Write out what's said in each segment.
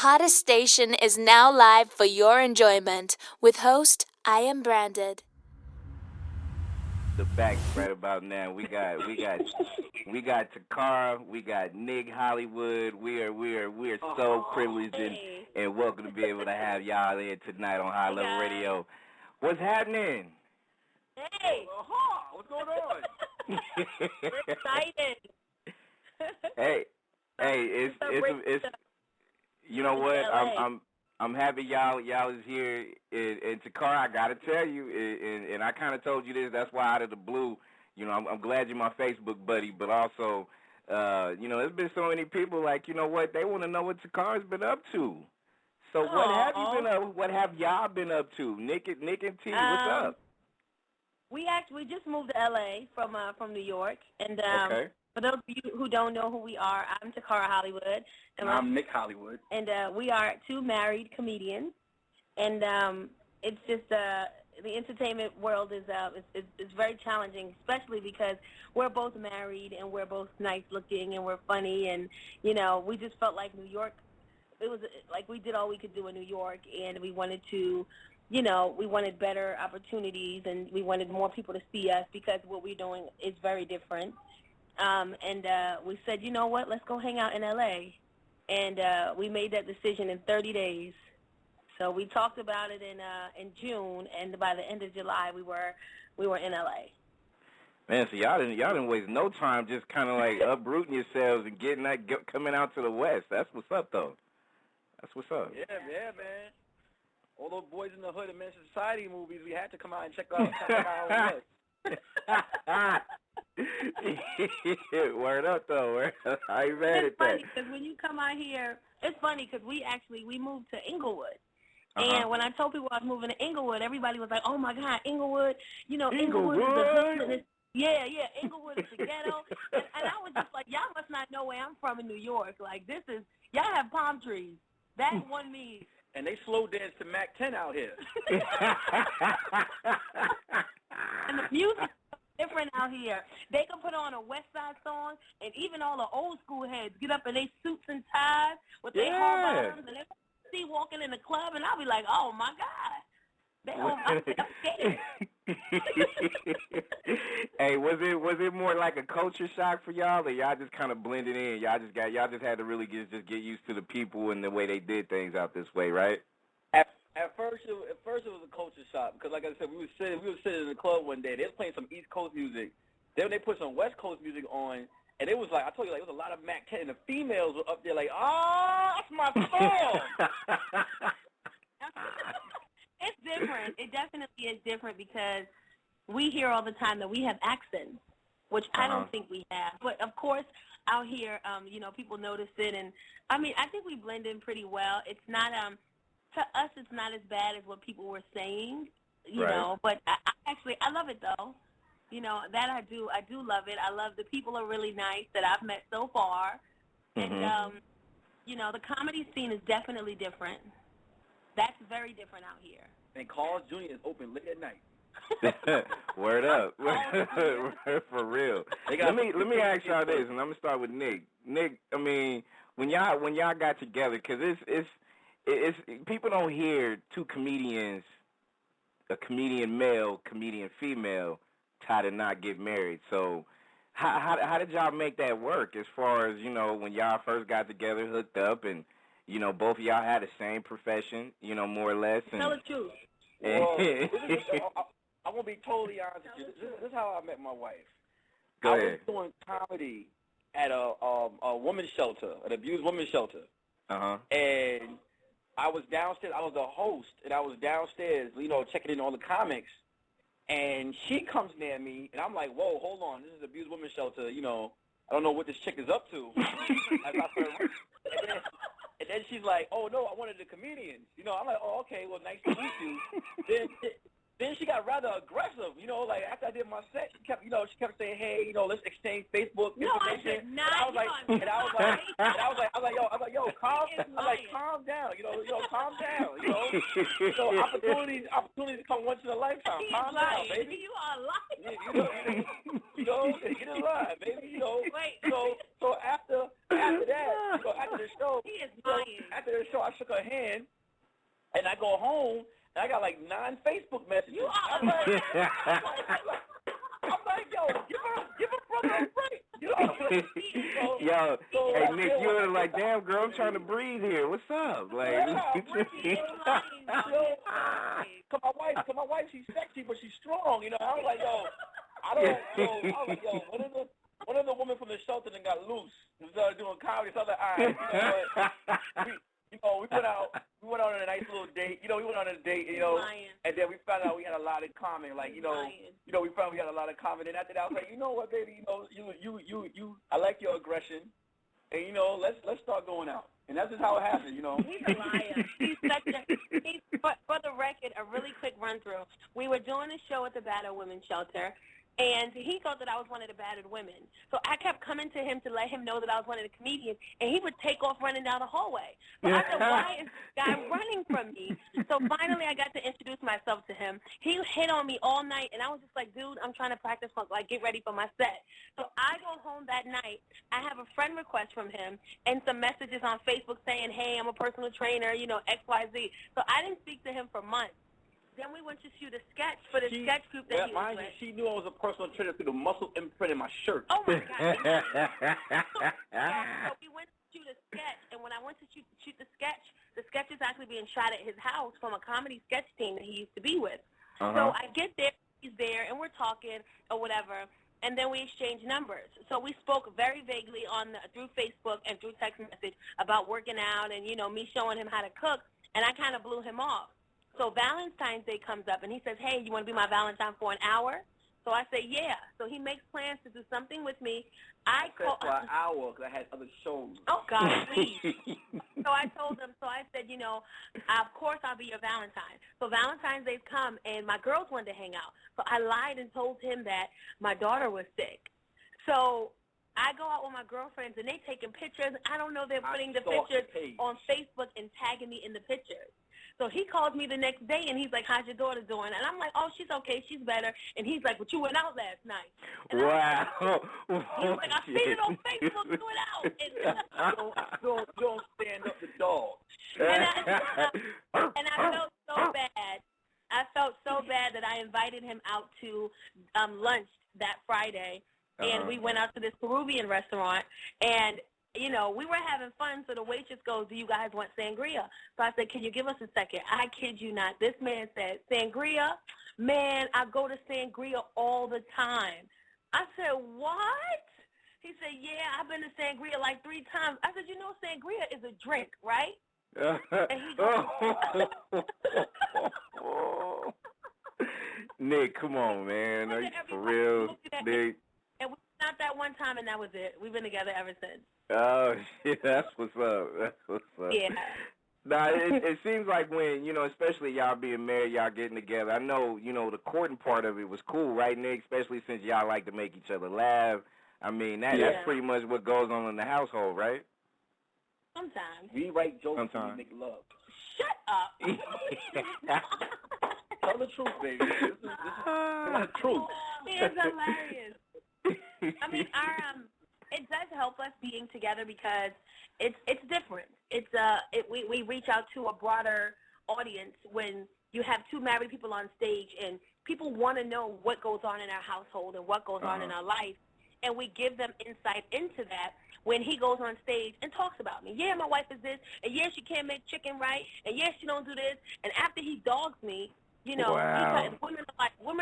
hottest station is now live for your enjoyment with host iamBranded. The back right about now. We got Tocara, we got Nick Hollywood. We are so privileged and welcome to be able to have y'all in tonight on High Level Radio. What's happening? Hey, what's going on? we're excited. hey, it's you know what? I'm happy y'all is here. And Tocara, I gotta tell you, and I kind of told you this. That's why out of the blue, I'm glad you're my Facebook buddy. But also, there's been so many people like, you know what? They want to know what Tocara's been up to. So what have you been up? What have y'all been up to? Nick and T, what's up? We just moved to LA from New York, and okay. For those of you who don't know who we are, I'm Tocara Hollywood. And I'm Nick Hollywood. And we are two married comedians. And it's just the entertainment world is very challenging, especially because we're both married and we're both nice looking and we're funny. And, we just felt like New York, it was like we did all we could do in New York, and we wanted to, we wanted better opportunities, and we wanted more people to see us because what we're doing is very different. And we said, you know what, let's go hang out in L.A., and we made that decision in 30 days. So we talked about it in June, and by the end of July, we were in L.A. Man, so y'all didn't waste no time just kind of like uprooting yourselves and coming out to the West. That's what's up, though. That's what's up. Yeah, man. All those Boys in the Hood and Men's Society movies, we had to come out and check out our West. Word up, though. I ain't mad at that. It's funny because when you come out here, it's funny because we moved to Inglewood. And when I told people I was moving to Inglewood, everybody was like, oh, my God, Inglewood. Inglewood is the hood. Yeah, Inglewood is the ghetto. And I was just like, y'all must not know where I'm from in New York. Like, y'all have palm trees. That's one me. And they slow dance to Mac 10 out here. And the music is different out here. They can put on a West Side song, and even all the old school heads get up in their suits and ties with their hard bottoms, and they see walking in the club, and I'll be like, oh, my God. I'm scared. Hey, was it more like a culture shock for y'all, or y'all just kind of blended in? Y'all just had to really get used to the people and the way they did things out this way, right? At first it was a culture shock because, like I said, we were sitting in the club one day. They was playing some East Coast music. Then they put some West Coast music on, and it was like, I told you, like, it was a lot of Mac 10, and the females were up there like, that's my song. It's different. It definitely is different because we hear all the time that we have accents, which I don't think we have. But, of course, out here, people notice it. And, I mean, I think we blend in pretty well. It's not, to us, it's not as bad as what people were saying, you know. But I love it, though. That I do love it. I love the people are really nice that I've met so far. And, the comedy scene is definitely different. That's very different out here. And Carl's Jr. is open late at night. Word up. For real. Let me ask y'all this, and I'm going to start with Nick. Nick, I mean, when y'all got together, because it's people don't hear two comedians, a comedian male, comedian female, tie to not get married. So how did y'all make that work as far as, when y'all first got together, hooked up, and both of y'all had the same profession, more or less. Tell the truth. Well, I'm going to be totally honest with you. This is how I met my wife. Go ahead. I was doing comedy at a women's shelter, an abused women's shelter. And I was downstairs. I was the host, and I was downstairs, checking in on the comics. And she comes near me, and I'm like, whoa, hold on. This is an abused women's shelter. I don't know what this chick is up to. And then she's like, oh, no, I wanted the comedians. I'm like, oh, okay, well, nice to meet you. Then she got rather aggressive, like after I did my set, she kept saying, hey, let's exchange Facebook information. No, I did not. I was like, yo, calm down, calm down, opportunities come once in a lifetime. Calm down, baby. You are lying. Get in line, baby. So after that, after the show, he is lying. After the show, I shook her hand, and I go home, and I got like 9 Facebook messages. You are I'm like, yo, give her brother a break. You know? Yo, hey, Nick, you were like, damn, girl, I'm trying to breathe here. What's up? Like, Cause my wife, she's sexy, but she's strong. You know, I was like, one of the women from the shelter that got loose. We started doing comedy. So I was like, all right, we went out on a nice little date. We went on a date, and then we found out we had a lot in common. Like, we found we had a lot in common. And after that, I was like, you know what, baby, I like your aggression, and let's start going out. And that's just how it happened, He's a liar. For the record, a really quick run through. We were doing a show at the Battered Women's Shelter. And he thought that I was one of the battered women. So I kept coming to him to let him know that I was one of the comedians, and he would take off running down the hallway. So I said, why is this guy running from me? So finally I got to introduce myself to him. He hit on me all night, and I was just like, dude, I'm trying to practice, get ready for my set. So I go home that night. I have a friend request from him and some messages on Facebook saying, hey, I'm a personal trainer, XYZ. So I didn't speak to him for months. Then we went to shoot a sketch for the sketch group that he was with. She knew I was a personal trainer through the muscle imprint in my shirt. Oh, my God. So we went to shoot a sketch, and when I went to shoot the sketch is actually being shot at his house from a comedy sketch team that he used to be with. So I get there, he's there, and we're talking or whatever, and then we exchange numbers. So we spoke very vaguely through Facebook and through text message about working out and, me showing him how to cook, and I kind of blew him off. So Valentine's Day comes up, and he says, hey, you want to be my Valentine for an hour? So I say, yeah. So he makes plans to do something with me. I said for an hour because I had other shows. Oh, God, please. So I told him, I said, of course I'll be your Valentine. So Valentine's Day's come, and my girls wanted to hang out. So I lied and told him that my daughter was sick. So I go out with my girlfriends, and they taking pictures. I don't know they're putting the pictures on Facebook and tagging me in the pictures. So he calls me the next day, and he's like, how's your daughter doing? And I'm like, oh, she's okay. She's better. And he's like, but you went out last night. And wow. He was like, I seen it on Facebook. You went out. And don't stand up the dog. And I felt so bad. I felt so bad that I invited him out to lunch that Friday, and we went out to this Peruvian restaurant, and we were having fun, so the waitress goes, do you guys want sangria? So I said, can you give us a second? I kid you not. This man said, sangria? Man, I go to sangria all the time. I said, what? He said, yeah, I've been to sangria like 3 times. I said, sangria is a drink, right? And he goes, Nick, come on, man. Are you for real, Nick? And we went out that one time, and that was it. We've been together ever since. Oh, shit, that's what's up. Yeah. Nah, it seems like when, especially y'all being married, y'all getting together, I know, the courting part of it was cool, right, Nick? Especially since y'all like to make each other laugh. I mean, that's pretty much what goes on in the household, right? Sometimes. We write jokes and we make love. Shut up. Tell the truth, baby. This is the truth. It's hilarious. I mean, it does help us being together because it's different. We reach out to a broader audience when you have 2 married people on stage, and people want to know what goes on in our household and what goes on in our life, and we give them insight into that when he goes on stage and talks about me. Yeah, my wife is this, and yeah, she can't make chicken right, and yeah, she don't do this, and after he dogs me, wow. Women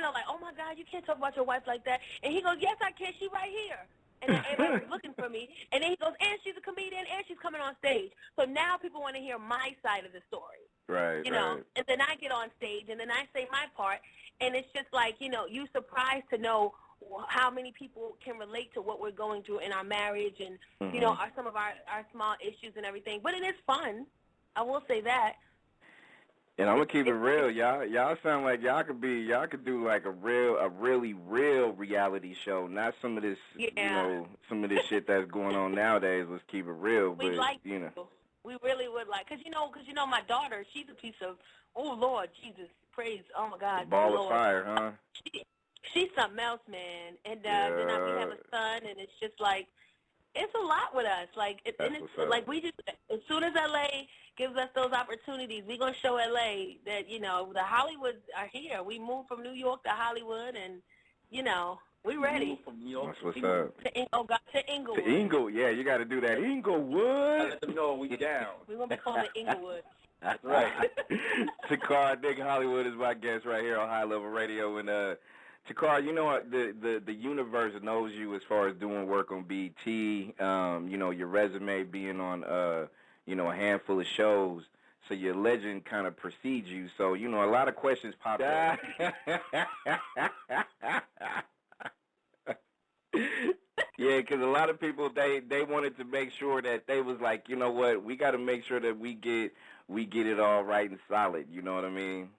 are like, oh my God, you can't talk about your wife like that, and he goes, yes, I can, she right here. And then everybody's looking for me. And then he goes, and she's a comedian, and she's coming on stage. So now people want to hear my side of the story. Right, right. And then I get on stage, and then I say my part. And it's just like, you're surprised to know how many people can relate to what we're going through in our marriage and, some of our small issues and everything. But it is fun. I will say that. And I'm gonna keep it real, y'all sound like y'all could do like a really real reality show, not some of this, some of this shit that's going on nowadays. Let's keep it real, but we really would like, cause my daughter, she's a piece of, oh Lord, Jesus, praise, oh my God, ball of fire, huh? She's something else, man. And then we have a son, and it's just like, it's a lot with us. Like, it's like we just, as soon as LA gives us those opportunities. We're going to show LA that, you know, the Hollywoods are here. We moved from New York to Hollywood, and, you know, we ready. From New York. That's what's up. To Inglewood. To Inglewood, yeah, you got to do that. Inglewood. Let them know we down. We're going to be calling it Inglewood. That's right. Tocara Dick Hollywood is my guest right here on High Level Radio. And Tocara, you know what, the universe knows you as far as doing work on BET. You know, your resume being on you know, a handful of shows. So your legend kind of precedes you. So, you know, a lot of questions pop up. Yeah, because a lot of people, they wanted to make sure that they was like, you know what, we got to make sure that we get it all right and solid. You know what I mean?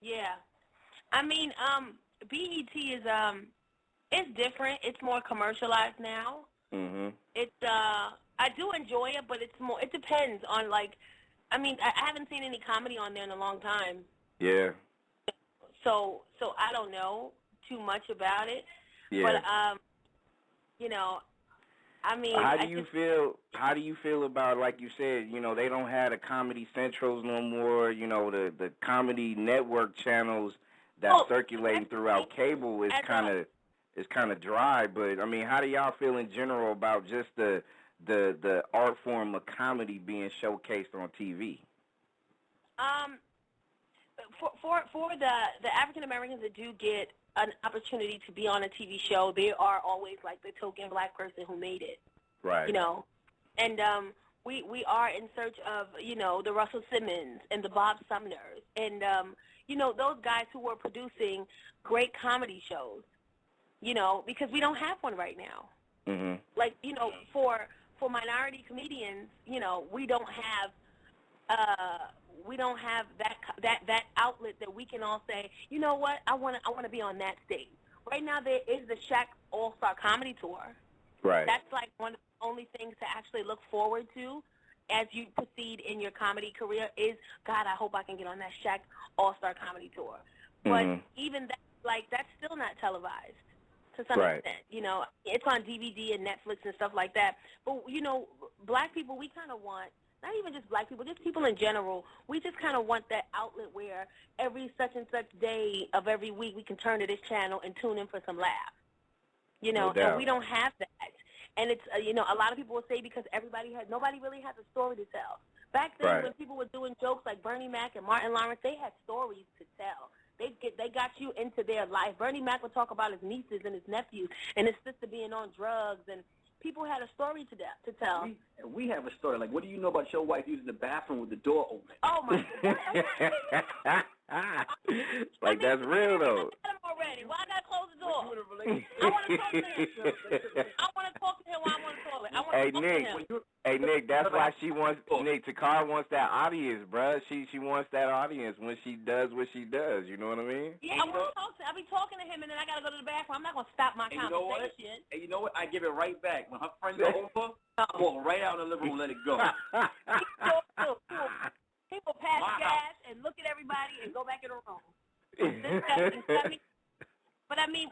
Yeah. I mean, BET is it's different. It's more commercialized now. Mhm. It's I do enjoy it, but it's more. It depends on, like, I mean, I haven't seen any comedy on there in a long time. Yeah. So I don't know too much about it. Yeah. But you know, I mean, How do you feel about, like you said, you know, they don't have the Comedy Centrals no more. You know, the comedy network channels that's circulating throughout cable is kind of dry. But I mean, how do y'all feel in general about just the art form of comedy being showcased on TV? For the African Americans that do get an opportunity to be on a TV show, they are always like the token black person who made it. Right. You know, and we are in search of, you know, the Russell Simmons and the Bob Sumners and you know, those guys who were producing great comedy shows. You know, because we don't have one right now. Mhm. Like, you know, for minority comedians, you know, we don't have that outlet that we can all say, you know what, I want to be on that stage. Right now there is the Shaq All-Star Comedy Tour. Right. That's like one of the only things to actually look forward to as you proceed in your comedy career is, God, I hope I can get on that Shaq All-Star Comedy Tour. But even that, like, that's still not televised to some extent. You know, it's on DVD and Netflix and stuff like that. But, you know, black people, we kind of want, not even just black people, just people in general, we just kind of want that outlet where every such and such day of every week we can turn to this channel and tune in for some laughs. You know, and we don't have that. And it's, you know, a lot of people will say because nobody really has a story to tell. Back then when people were doing jokes like Bernie Mac and Martin Lawrence, they had stories to tell. They got you into their life. Bernie Mac would talk about his nieces and his nephews and his sister being on drugs, and people had a story to tell. We have a story. Like, what do you know about your wife using the bathroom with the door open? Oh, my God. Like, that's real, though. I got him already. Why I got to close the door? I want to talk to him. I want to talk to him while I'm on the toilet. I want to talk to him. Hey, Nick, that's why she wants, Nick, Tocara wants that audience, bruh. She wants that audience when she does what she does. You know what I mean? Yeah, I want to talk to him. I'll be talking to him, and then I got to go to the bathroom. I'm not going to stop my conversation. And you know what? I give it right back. When her friends are over, I walk right out in the living room and let it go. People pass gas and look at everybody and go back in the room. But I mean,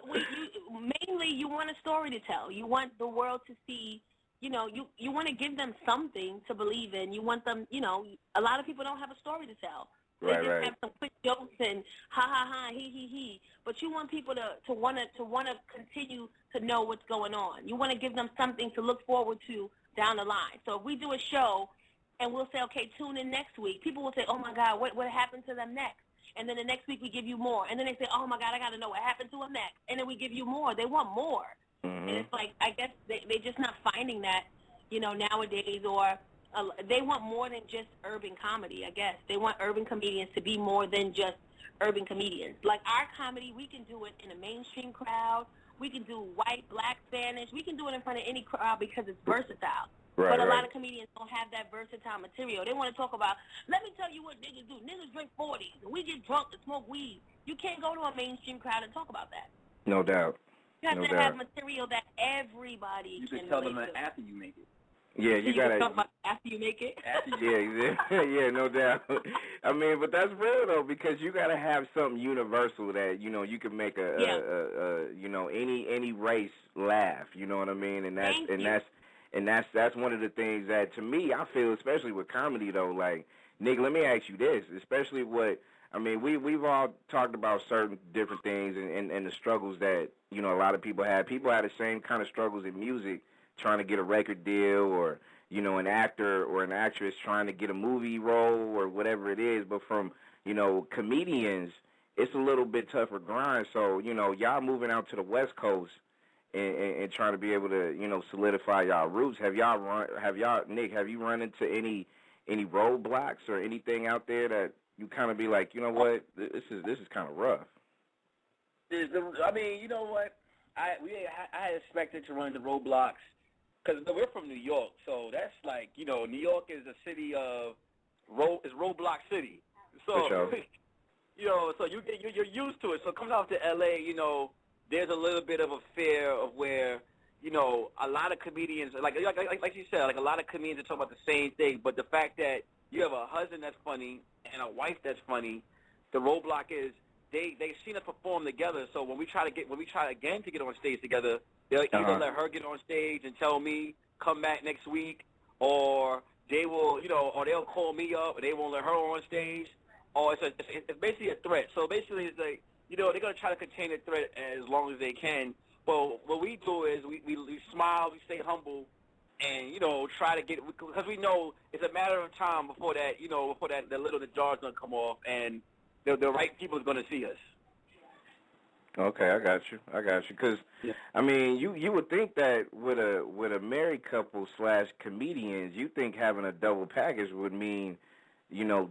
mainly you want a story to tell. You want the world to see. You know, you want to give them something to believe in. You want them. You know, a lot of people don't have a story to tell. They just have some quick jokes and ha ha ha, he. But you want people to want to continue to know what's going on. You want to give them something to look forward to down the line. So if we do a show and we'll say, okay, tune in next week, people will say, oh my God, what happened to them next? And then the next week we give you more. And then they say, oh my God, I got to know what happened to them next. And then we give you more. They want more. And it's like, I guess they're just not finding that, you know, nowadays, or they want more than just urban comedy, I guess. They want urban comedians to be more than just urban comedians. Like our comedy, we can do it in a mainstream crowd. We can do white, black, Spanish. We can do it in front of any crowd because it's versatile. But a lot of comedians don't have that versatile material. They want to talk about, let me tell you what niggas do. Niggas drink 40s. We get drunk and smoke weed. You can't go to a mainstream crowd and talk about that. No doubt. You have to have material that everybody can relate to. You can tell them that after you make it. Yeah, you gotta talk about after you make it. Yeah, no doubt. I mean, but that's real though, because you gotta have something universal that you know you can make you know any race laugh. You know what I mean? And And that's one of the things that, to me, I feel, especially with comedy, though, like, Nick, let me ask you this, especially we've all talked about certain different things and the struggles that, a lot of people had. People had the same kind of struggles in music, trying to get a record deal, or, an actor or an actress trying to get a movie role or whatever it is. But from, comedians, it's a little bit tougher grind. So, y'all moving out to the West Coast and trying to be able to, solidify y'all roots. Nick, have you run into any roadblocks or anything out there that you kind of be like, you know what, this is kind of rough? I mean, you know what, I had expected to run into roadblocks because we're from New York, so that's like, New York is a city of roadblock city. So, for sure. So you're used to it. So coming out to L.A., there's a little bit of a fear of where, a lot of comedians, like you said, like a lot of comedians are talking about the same thing, but the fact that you have a husband that's funny and a wife that's funny, the roadblock is they've seen us perform together. So when we try again to get on stage together, they'll either let her get on stage and tell me come back next week, or they will, or they'll call me up and they won't let her on stage, or it's basically a threat. So basically it's like, they're going to try to contain the threat as long as they can. But what we do is we smile, we stay humble, and, try to get, because we know it's a matter of time before that, the little the jar's going to come off, and the right people is going to see us. Okay, I got you. Because, yeah. I mean, you would think that with a married couple / comedians, you think having a double package would mean,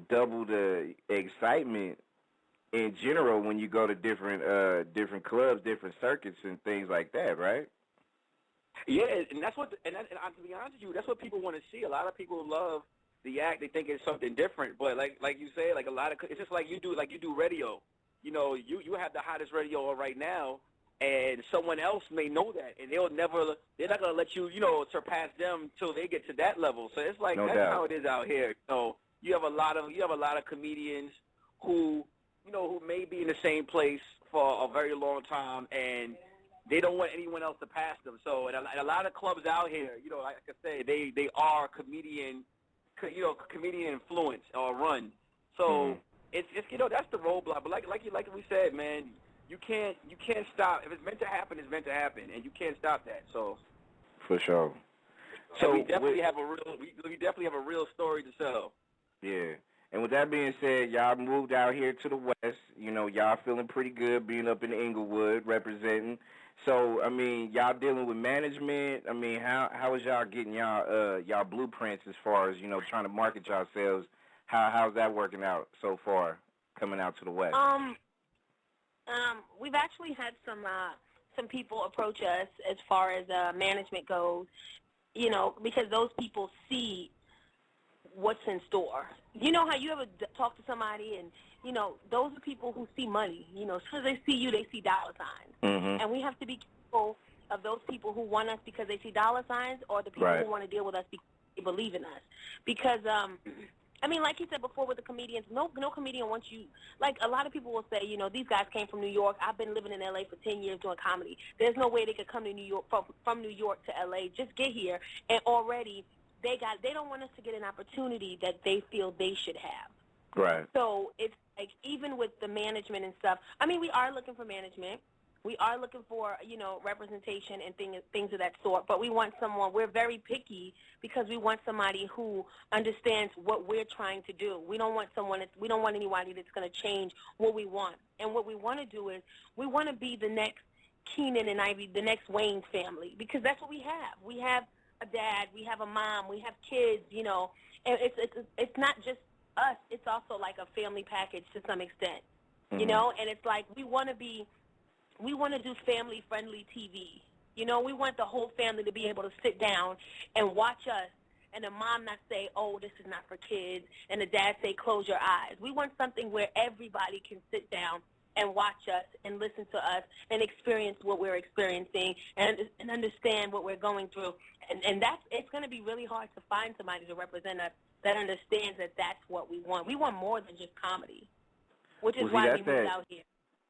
double the excitement in general when you go to different clubs, different circuits, and things like that, right? Yeah, and that's what, to be honest with you, that's what people want to see. A lot of people love the act; they think it's something different. But like you say, like it's just like you do radio. You have the hottest radio right now, and someone else may know that, and they're not gonna let you, surpass them till they get to that level. So it's like that's how it is out here. You have a lot of comedians who may be in the same place for a very long time, and they don't want anyone else to pass them. So, and a lot of clubs out here, like I say, they are comedian influence or run. So it's that's the roadblock. But like we said, man, you can't stop. If it's meant to happen, it's meant to happen, and you can't stop that. So, for sure. So we definitely have a real story to sell. Yeah. And with that being said, y'all moved out here to the West. Y'all feeling pretty good being up in Inglewood representing. So, I mean, y'all dealing with management. I mean, how is y'all getting y'all blueprints as far as, trying to market yourselves? How's that working out so far coming out to the West? We've actually had some people approach us as far as management goes, because those people see what's in store. You know how you ever talk to somebody and, those are people who see money. As soon as they see you, they see dollar signs. Mm-hmm. And we have to be careful of those people who want us because they see dollar signs, or the people who want to deal with us because they believe in us. Because, I mean, like you said before with the comedians, no comedian wants you. Like, a lot of people will say, these guys came from New York. I've been living in L.A. for 10 years doing comedy. There's no way they could come to New York, from New York to L.A., just get here, and already they don't want us to get an opportunity that they feel they should have. Right. So it's like, even with the management and stuff, I mean, we are looking for management. We are looking for, representation and things of that sort. But we want someone, we're very picky because we want somebody who understands what we're trying to do. We don't want anybody that's going to change what we want. And what we want to do is we want to be the next Keenan and Ivy, the next Wayne family, because that's what we have. We have a dad, we have a mom, we have kids, and it's not just us. It's also like a family package to some extent, and it's like we want to do family-friendly TV. We want the whole family to be able to sit down and watch us, and the mom not say, oh, this is not for kids, and the dad say, close your eyes. We want something where everybody can sit down and watch us and listen to us and experience what we're experiencing and understand what we're going through. And it's going to be really hard to find somebody to represent us that understands that that's what we want. We want more than just comedy, which is why we moved out here.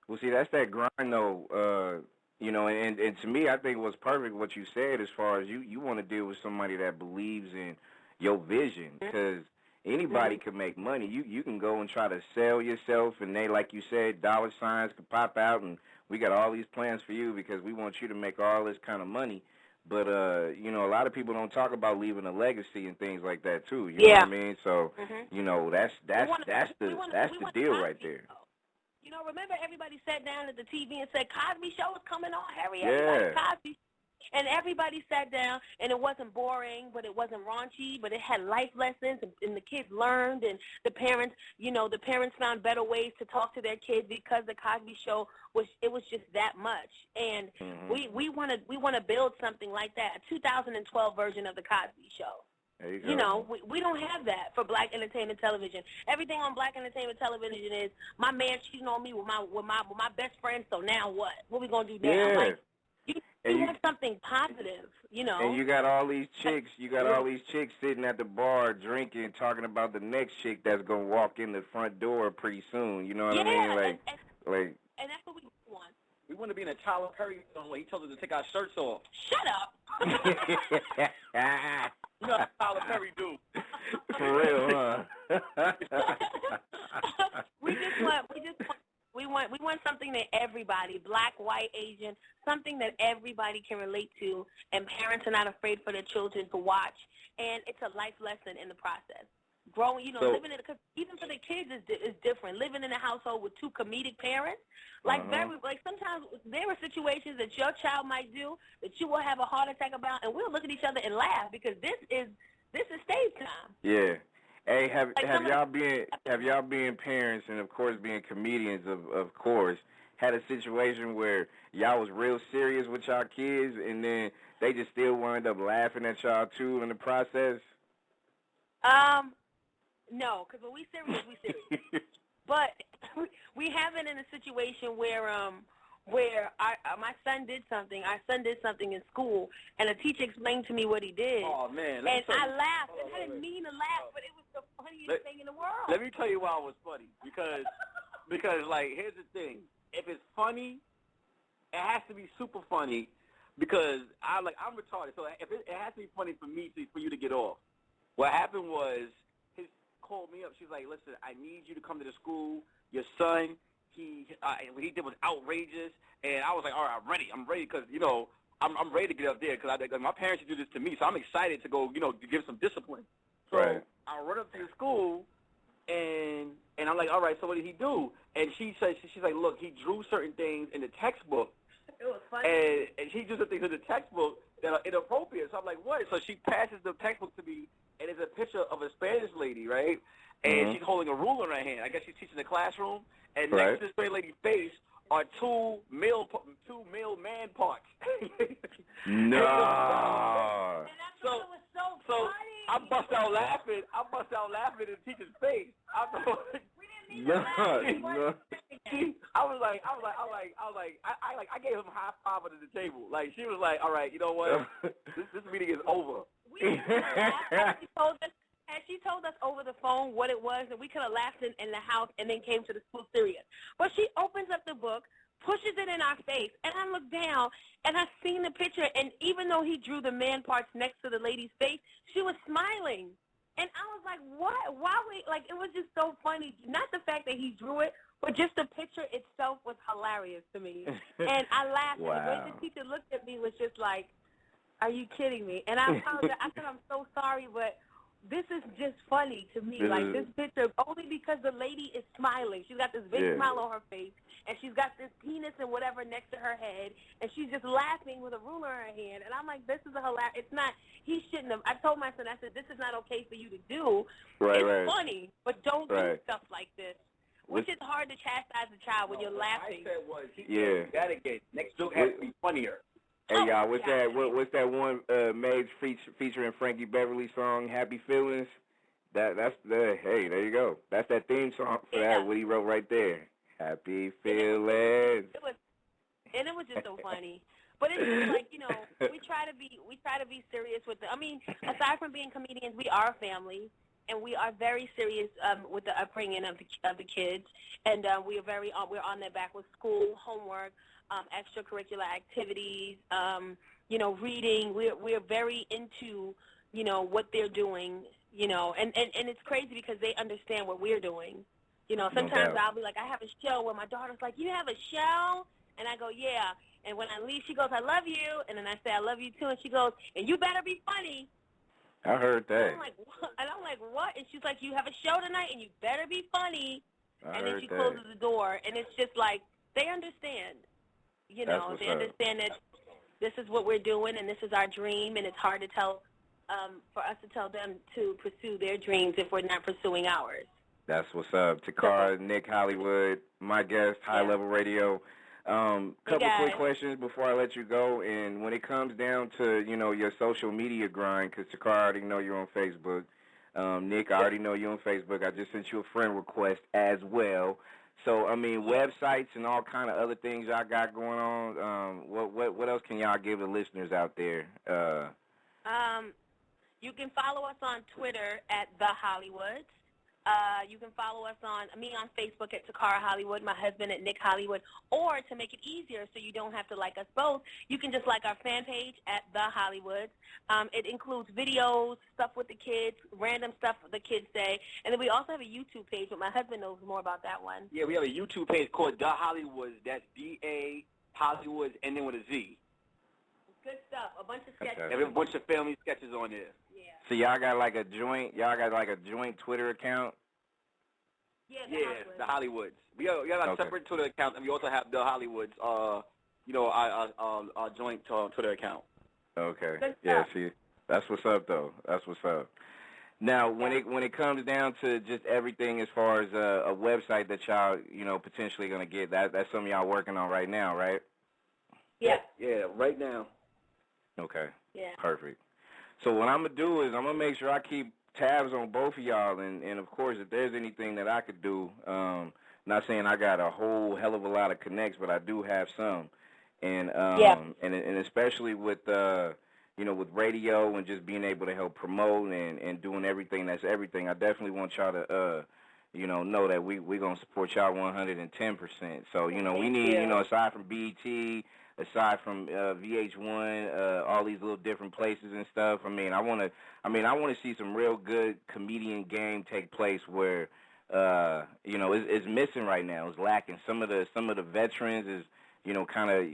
Well, see, that's that grind, though, You know, and to me, I think it was perfect what you said as far as you want to deal with somebody that believes in your vision, because anybody can make money. You can go and try to sell yourself, and they, like you said, dollar signs could pop out, and we got all these plans for you because we want you to make all this kind of money. But you know, a lot of people don't talk about leaving a legacy and things like that too. You know what I mean? So you know, that's the deal right there. You know, remember everybody sat down at the TV and said, Cosby Show is coming on, hurry up, Cosby. And everybody sat down, and it wasn't boring, but it wasn't raunchy, but it had life lessons, and the kids learned, and the parents, you know, the parents found better ways to talk to their kids because the Cosby Show was just that much. And we want to build something like that, a 2012 version of the Cosby Show. You know, we don't have that for Black entertainment television. Everything on Black entertainment television is my man cheating on me with my best friend. So now what? What we gonna do now? Yeah. Like, you want something positive, you know. And you got all these chicks. You got all these chicks sitting at the bar drinking, talking about the next chick that's gonna walk in the front door pretty soon. You know what I mean? Like. And that's what we want. We want to be in a Tyler Perry song where he told us to take our shirts off. Shut up. You know how Tyler Perry do. For real, huh? We want something that everybody, Black, white, Asian, something that everybody can relate to, and parents are not afraid for their children to watch, and it's a life lesson in the process. Growing, you know, living in because even for the kids is different. Living in a household with two comedic parents, like sometimes there are situations that your child might do that you will have a heart attack about, and we'll look at each other and laugh because this is stage time. Yeah. Hey, have y'all being parents and of course being comedians of course had a situation where y'all was real serious with y'all kids and then they just still wound up laughing at y'all too in the process? No, because when we serious, we serious. But we have it in a situation where my son did something. Our son did something in school, and a teacher explained to me what he did. Oh man! And I laughed, and I didn't mean to laugh, but it was the funniest thing in the world. Let me tell you why it was funny. Because like here's the thing: if it's funny, it has to be super funny. Because I'm retarded, so if it has to be funny for me for you to get off. What happened was. Called me up. She's like, "Listen, I need you to come to the school. Your son, what he did was outrageous." And I was like, "All right, I'm ready, because you know I'm ready to get up there because my parents do this to me, so I'm excited to go, you know, to give some discipline." So I run up to the school, and I'm like, "All right, so what did he do?" And she's like, "Look, he drew certain things in the textbook." It was funny. And she drew some things in the textbook that are inappropriate. So I'm like, "What?" So she passes the textbook to me. And it's a picture of a Spanish lady, right? And she's holding a ruler in her hand. I guess she's teaching the classroom. And next to the Spanish lady's face are two male man parts. No. And that's what was so funny. I bust out laughing in the teacher's face. I gave him a high five under the table. Like she was like, "All right, you know what? this meeting is over." She told us over the phone what it was, and we could have laughed in the house and then came to the school serious. But she opens up the book, pushes it in our face, and I look down, and I seen the picture, and even though he drew the man parts next to the lady's face, she was smiling. And I was like, what? Why like, it was just so funny. Not the fact that he drew it, but just the picture itself was hilarious to me. And I laughed, and the way the teacher looked at me was just like, are you kidding me? And I apologized. I said, I'm so sorry, but this is just funny to me. Like, this picture, only because the lady is smiling. She's got this big smile on her face, and she's got this penis and whatever next to her head, and she's just laughing with a ruler in her hand. And I'm like, this is a hilarious. It's not, he shouldn't have. I told my son, I said, this is not okay for you to do. It's funny, but don't do stuff like this. Which is hard to chastise a child when you're laughing. What I said was, that again. Next joke has to be funnier. Hey y'all, what's that one Mage featuring Frankie Beverly song, Happy Feelings? That's hey, there you go. That's that theme song for that, what he wrote right there. Happy Feelings. It was just so funny. But it's just like, you know, we try to be serious with it. I mean, aside from being comedians, we are a family. and we are very serious with the upbringing of the kids, and we're on their back with school, homework, extracurricular activities, reading. We're very into, what they're doing, and it's crazy because they understand what we're doing. Sometimes I'll be like, I have a show where my daughter's like, you have a show? And I go, yeah. And when I leave, she goes, I love you. And then I say, I love you too. And she goes, and you better be funny. I heard that. And I'm like, what? And I'm like, what? And she's like, you have a show tonight, and you better be funny. And then she closes the door, and it's just like, they understand. They understand that this is what we're doing, and this is our dream, and it's hard to tell, for us to tell them to pursue their dreams if we're not pursuing ours. That's what's up. Tocara, Nick Hollywood, my guest, High Level Radio. Couple quick questions before I let you go. And when it comes down to, your social media grind, because Tocara, I already know you're on Facebook. Nick, I already know you're on Facebook. I just sent you a friend request as well. So, websites and all kind of other things y'all got going on. What else can y'all give the listeners out there? You can follow us on Twitter at The Hollywoods. You can follow us on Facebook at Tocara Hollywood, my husband at Nick Hollywood, or to make it easier so you don't have to like us both, you can just like our fan page at The Hollywoods. It includes videos, stuff with the kids, random stuff the kids say, and then we also have a YouTube page, but my husband knows more about that one. Yeah, we have a YouTube page called The Hollywoods. That's D-A Hollywoods, and then with a Z. Good stuff. A bunch of sketches. There's a bunch of family sketches on there. Yeah. So y'all got like a joint Twitter account? Yeah, the Hollywoods. We have a separate Twitter account, and we also have The Hollywoods, our joint Twitter account. Okay. Yeah, see, that's what's up, though. That's what's up. Now, when it comes down to just everything as far as a website that y'all, potentially going to get, that's something y'all working on right now, right? Yeah. Yeah, right now. Okay. Yeah. Perfect. So what I'm going to do is I'm going to make sure I keep tabs on both of y'all, and of course, if there's anything that I could do, not saying I got a whole hell of a lot of connects, but I do have some. And and especially with with radio and just being able to help promote and doing everything that's everything, I definitely want y'all to know that we're going to support y'all 110%. So, we need, aside from BET, aside from VH1, all these little different places and stuff, I want to see some real good comedian game take place where it's missing right now. It's lacking. Some of the veterans is kind of,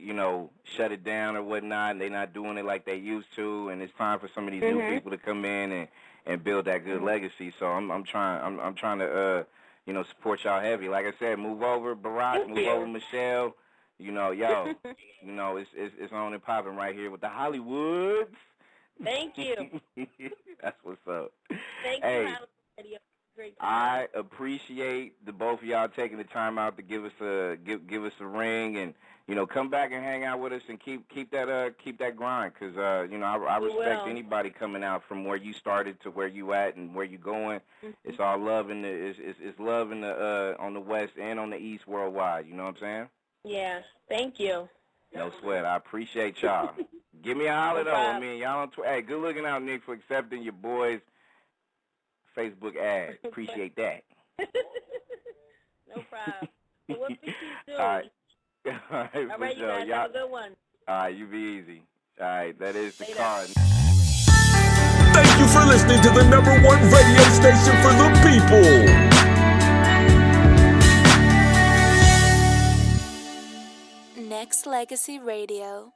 shut it down or whatnot, and they're not doing it like they used to, and it's time for some of these new people to come in and build that good legacy. So I'm trying to support y'all heavy. Like I said, move over Barack, move over Michelle. It's on and popping right here with the Hollywoods. Thank you. That's what's up. Thank you, Radio. Great time. I appreciate the both of y'all taking the time out to give us a ring, and come back and hang out with us and keep that grind, because I respect anybody coming out from where you started to where you at and where you going. It's all love it's love in the on the west and on the east worldwide. You know what I'm saying? Yeah, thank you. No sweat. I appreciate y'all. Give me a holler, though. Y'all on Twitter. Hey, good looking out, Nick, for accepting your boy's Facebook ad. Appreciate that. No problem. We'll speak to you soon. All right. All right, you guys have a good one. All right, you be easy. All right, that is the card. Thank you for listening to the #1 radio station for the people. Nexxlegacy Radio.